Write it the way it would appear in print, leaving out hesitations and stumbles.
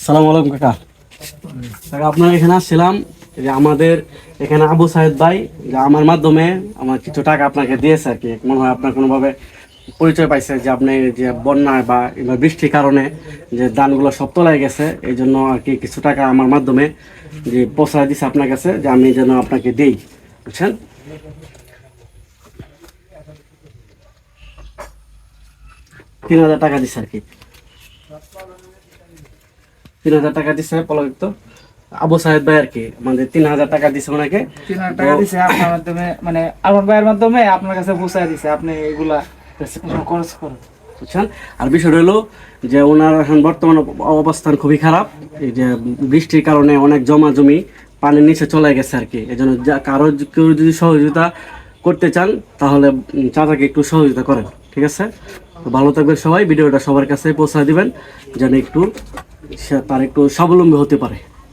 সালাম আলাইকুম কাকা। কাকা আপনার এখানে আসছিলাম যে আমাদের এখানে আবু সাহেদ ভাই যে আমার মাধ্যমে আমার কিছু টাকা আপনাকে দিয়েছে আর কি। মনে হয় আপনার কোনোভাবে পরিচয় পাইছে যে আপনি যে বন্যায় বা এবার বৃষ্টির কারণে যে ধানগুলো সব তলায় গেছে, এই জন্য আর কি কিছু টাকা আমার মাধ্যমে যে পৌঁছায় দিছে আপনার কাছে, যে আমি যেন আপনাকে দিই, বুঝছেন। 3,000 টাকা দিছে আর কি, 3,000 টাকা দিছে পলক তো আবু সাহেদ ভাই আর কি, মানে 3,000 টাকা দিছে ওনাকে। 3,000 টাকা দিছে আপনার মাধ্যমে, মানে আমার ভাইয়ের মাধ্যমে আপনার কাছে পৌঁছায় দিছে। আপনি এগুলা খরচ করুন, বুঝছেন। আর বিষয়টা হলো যে ওনার এখন বর্তমান অবস্থান খুবই খারাপ। এই যে বৃষ্টির কারণে অনেক জমা জমি পানির নিচে চলে গেছে আর কি। এই জন্য কারো কেউ যদি সহযোগিতা করতে চান তাহলে চাচাকে একটু সহযোগিতা করেন, ঠিক আছে। তো ভালো থাকবেন সবাই, ভিডিওটা সবার কাছে পৌঁছায় দিবেন যেন একটু তার একটু স্বাবলম্বী হতে পারে।